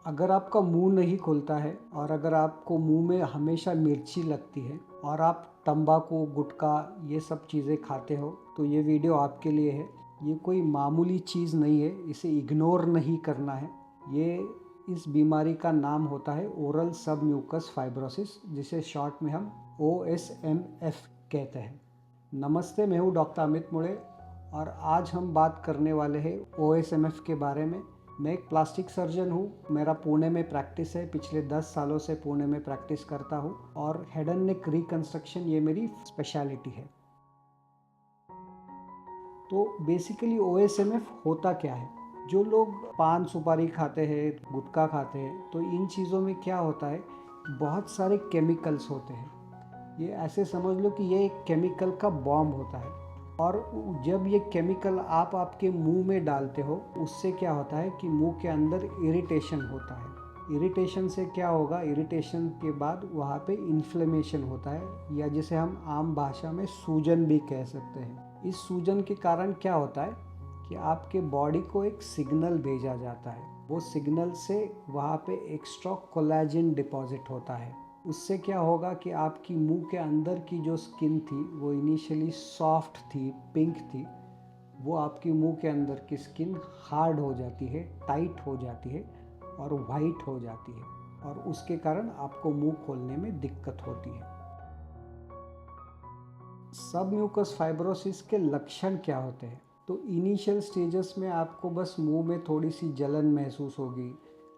अगर आपका मुंह नहीं खुलता है और अगर आपको मुंह में हमेशा मिर्ची लगती है और आप तंबाकू, गुटखा ये सब चीज़ें खाते हो तो ये वीडियो आपके लिए है। ये कोई मामूली चीज़ नहीं है, इसे इग्नोर नहीं करना है। ये इस बीमारी का नाम होता है ओरल सब म्यूकस फाइब्रोसिस, जिसे शॉर्ट में हम OSMF कहते हैं। नमस्ते, मैं हूँ डॉक्टर अमित मुड़े और आज हम बात करने वाले हैं OSMF के बारे में। मैं एक प्लास्टिक सर्जन हूँ, मेरा पुणे में प्रैक्टिस है, पिछले 10 सालों से पुणे में प्रैक्टिस करता हूँ और हेड एंड नेक रिकंस्ट्रक्शन ये मेरी स्पेशलिटी है। तो बेसिकली OSMF होता क्या है? जो लोग पान सुपारी खाते हैं, गुटखा खाते हैं, तो इन चीज़ों में क्या होता है, बहुत सारे केमिकल्स होते हैं। ये ऐसे समझ लो कि ये एक केमिकल का बॉम्ब होता है और जब ये केमिकल आप आपके मुंह में डालते हो, उससे क्या होता है कि मुंह के अंदर इरिटेशन होता है। इरिटेशन से क्या होगा, इरिटेशन के बाद वहाँ पे इन्फ्लेमेशन होता है, या जिसे हम आम भाषा में सूजन भी कह सकते हैं। इस सूजन के कारण क्या होता है कि आपके बॉडी को एक सिग्नल भेजा जाता है। वो सिग्नल से वहाँ पे एक्स्ट्रा कोलेजन डिपॉजिट होता है। उससे क्या होगा कि आपकी मुंह के अंदर की जो स्किन थी वो इनिशियली सॉफ्ट थी, पिंक थी, वो आपकी मुंह के अंदर की स्किन हार्ड हो जाती है, टाइट हो जाती है और वाइट हो जाती है, और उसके कारण आपको मुंह खोलने में दिक्कत होती है। सब म्यूकस फाइब्रोसिस के लक्षण क्या होते हैं? तो इनिशियल स्टेजेस में आपको बस मुंह में थोड़ी सी जलन महसूस होगी,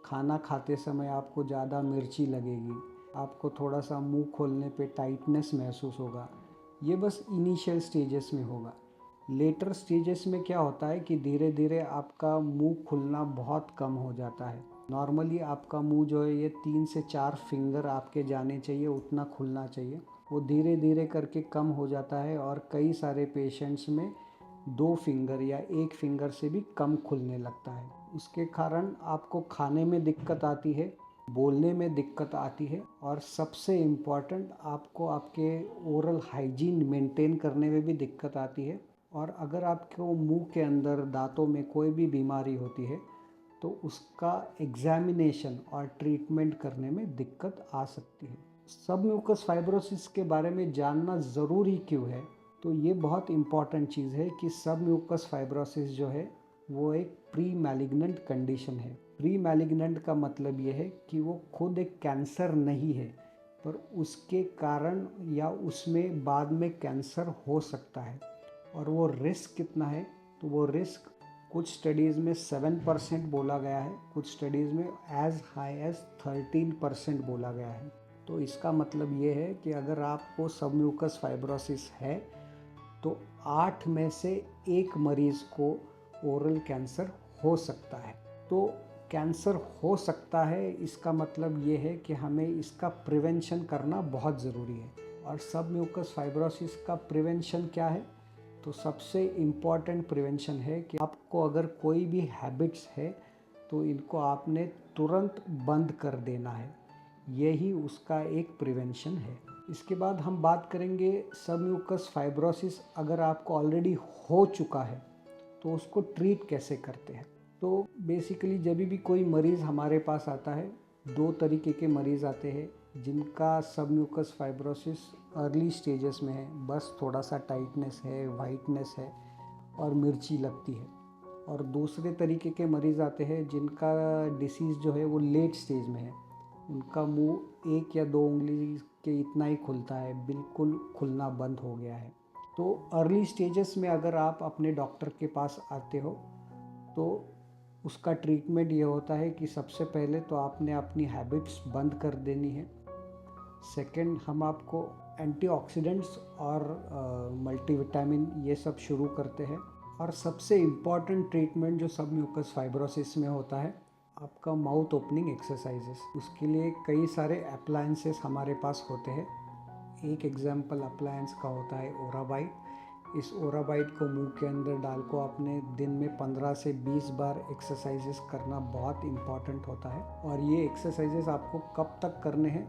खाना खाते समय आपको ज़्यादा मिर्ची लगेगी, आपको थोड़ा सा मुंह खोलने पे टाइटनेस महसूस होगा। ये बस इनिशियल स्टेजेस में होगा। लेटर स्टेजेस में क्या होता है कि धीरे धीरे आपका मुंह खुलना बहुत कम हो जाता है। नॉर्मली आपका मुंह जो है ये 3 से 4 फिंगर आपके जाने चाहिए, उतना खुलना चाहिए। वो धीरे धीरे करके कम हो जाता है और कई सारे पेशेंट्स में 2 फिंगर या 1 फिंगर से भी कम खुलने लगता है। उसके कारण आपको खाने में दिक्कत आती है, बोलने में दिक्कत आती है और सबसे इम्पॉर्टेंट आपको आपके ओरल हाइजीन मेंटेन करने में भी दिक्कत आती है। और अगर आपको मुंह के अंदर दांतों में कोई भी बीमारी होती है तो उसका एग्जामिनेशन और ट्रीटमेंट करने में दिक्कत आ सकती है। सब म्यूकस फाइब्रोसिस के बारे में जानना ज़रूरी क्यों है? तो ये बहुत इम्पॉर्टेंट चीज़ है कि सब म्यूकस फाइब्रोसिस जो है वो एक प्री मैलिग्नेंट कंडीशन है। प्री मैलिग्नेंट का मतलब ये है कि वो खुद एक कैंसर नहीं है, पर उसके कारण या उसमें बाद में कैंसर हो सकता है। और वो रिस्क कितना है? तो वो रिस्क कुछ स्टडीज़ में 7% बोला गया है, कुछ स्टडीज़ में एज हाई एज 13% बोला गया है। तो इसका मतलब ये है कि अगर आपको सब म्यूकस फाइब्रोसिस है तो 8 में से 1 मरीज़ को ओरल कैंसर हो सकता है। तो कैंसर हो सकता है, इसका मतलब ये है कि हमें इसका प्रिवेंशन करना बहुत ज़रूरी है। और सब म्यूकस फाइब्रोसिस का प्रिवेंशन क्या है? तो सबसे इम्पॉर्टेंट प्रिवेंशन है कि आपको अगर कोई भी हैबिट्स है तो इनको आपने तुरंत बंद कर देना है। यही उसका एक प्रिवेंशन है। इसके बाद हम बात करेंगे सब म्यूकस फाइब्रोसिस अगर आपको ऑलरेडी हो चुका है तो उसको ट्रीट कैसे करते हैं। तो बेसिकली जब भी कोई मरीज़ हमारे पास आता है, 2 तरीके के मरीज़ आते हैं जिनका सब म्यूकस फाइब्रोसिस अर्ली स्टेजेस में है, बस थोड़ा सा टाइटनेस है, वाइटनेस है और मिर्ची लगती है। और दूसरे तरीके के मरीज़ आते हैं जिनका डिसीज़ जो है वो लेट स्टेज में है, उनका मुंह 1 या 2 उंगली के इतना ही खुलता है, बिल्कुल खुलना बंद हो गया है। तो अर्ली स्टेजेस में अगर आप अपने डॉक्टर के पास आते हो तो उसका ट्रीटमेंट ये होता है कि सबसे पहले तो आपने अपनी हैबिट्स बंद कर देनी है। सेकंड, हम आपको एंटीऑक्सीडेंट्स और मल्टीविटामिन ये सब शुरू करते हैं। और सबसे इम्पॉर्टेंट ट्रीटमेंट जो सब म्यूकस फाइब्रोसिस में होता है, आपका माउथ ओपनिंग एक्सरसाइजेस। उसके लिए कई सारे अप्लायंसेस हमारे पास होते हैं। एक एग्जाम्पल अप्लायंस का होता है ओराबाइट। इस ओराबाइट को मुंह के अंदर डाल को आपने दिन में 15 से 20 बार एक्सरसाइजेस करना बहुत इम्पॉर्टेंट होता है। और ये एक्सरसाइजेस आपको कब तक करने हैं?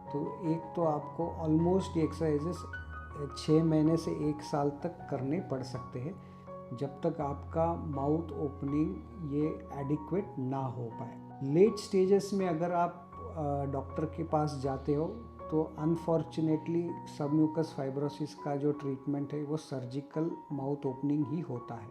तो एक तो आपको ऑलमोस्ट ये एक्सरसाइजेस 6 महीने से 1 साल तक करने पड़ सकते हैं, जब तक आपका माउथ ओपनिंग ये एडिक्वेट ना हो पाए। लेट स्टेजेस में अगर आप डॉक्टर के पास जाते हो तो अनफॉर्चुनेटली सबम्यूकस फाइब्रोसिस का जो ट्रीटमेंट है वो सर्जिकल माउथ ओपनिंग ही होता है।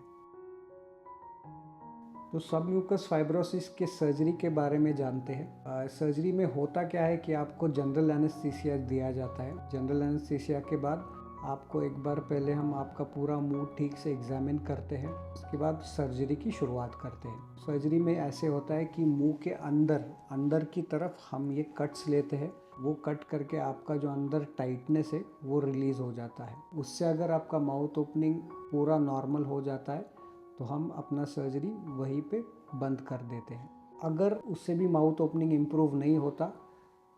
तो सबम्यूकस फाइब्रोसिस के सर्जरी के बारे में जानते हैं। सर्जरी में होता क्या है कि आपको जनरल एनेस्थीसिया दिया जाता है। जनरल एनेस्थीसिया के बाद आपको एक बार पहले हम आपका पूरा मुंह ठीक से एग्जामिन करते हैं, उसके बाद सर्जरी की शुरुआत करते हैं। सर्जरी में ऐसे होता है कि मुंह के अंदर अंदर की तरफ हम ये कट्स लेते हैं, वो कट करके आपका जो अंदर टाइटनेस है वो रिलीज़ हो जाता है। उससे अगर आपका माउथ ओपनिंग पूरा नॉर्मल हो जाता है तो हम अपना सर्जरी वहीं पे बंद कर देते हैं। अगर उससे भी माउथ ओपनिंग इम्प्रूव नहीं होता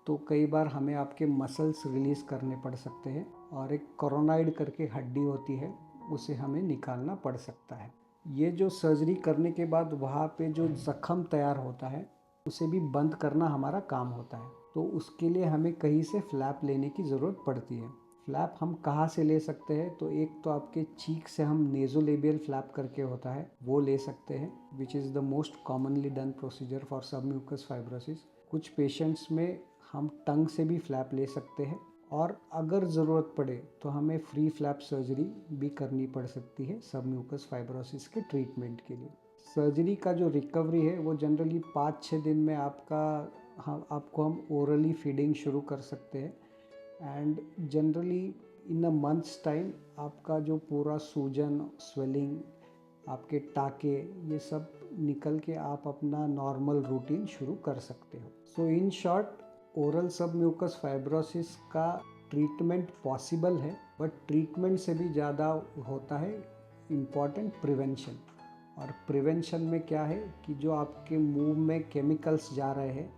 तो कई बार हमें आपके मसल्स रिलीज़ करने पड़ सकते हैं और एक कोरोनाइड करके हड्डी होती है, उसे हमें निकालना पड़ सकता है। ये जो सर्जरी करने के बाद वहाँ पे जो ज़ख़म तैयार होता है उसे भी बंद करना हमारा काम होता है। तो उसके लिए हमें कहीं से फ्लैप लेने की ज़रूरत पड़ती है। फ्लैप हम कहाँ से ले सकते हैं? तो एक तो आपके चीक से हम नेज़ोलेबियल फ्लैप करके होता है वो ले सकते हैं, which is the most commonly done procedure for submucous fibrosis. कुछ पेशेंट्स में हम टंग से भी फ्लैप ले सकते हैं और अगर ज़रूरत पड़े तो हमें फ्री फ्लैप सर्जरी भी करनी पड़ सकती है सबम्यूकस फाइब्रोसिस के ट्रीटमेंट के लिए। सर्जरी का जो रिकवरी है वो जनरली 5-6 दिन में आपको हम ओरली फीडिंग शुरू कर सकते हैं and generally in a months time आपका जो पूरा सूजन, स्वेलिंग, आपके टाके ये सब निकल के आप अपना नॉर्मल रूटीन शुरू कर सकते हो। So in short, oral submucous fibrosis का ट्रीटमेंट पॉसिबल है, बट ट्रीटमेंट से भी ज़्यादा होता है इम्पॉर्टेंट प्रिवेंशन। और प्रिवेंशन में क्या है कि जो आपके मुंह में केमिकल्स जा रहे हैं,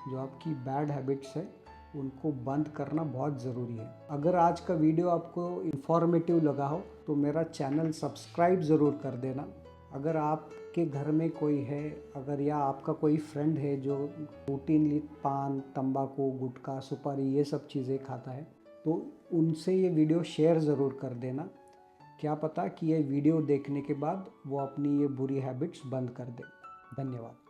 जो आपकी बैड हैबिट्स है, उनको बंद करना बहुत ज़रूरी है। अगर आज का वीडियो आपको इन्फॉर्मेटिव लगा हो तो मेरा चैनल सब्सक्राइब ज़रूर कर देना। अगर आपके घर में कोई है, अगर या आपका कोई फ्रेंड है जो रूटीनली पान, तंबाकू, गुटखा, सुपारी ये सब चीज़ें खाता है तो उनसे ये वीडियो शेयर ज़रूर कर देना। क्या पता कि ये वीडियो देखने के बाद वो अपनी ये बुरी हैबिट्स बंद कर दे। धन्यवाद।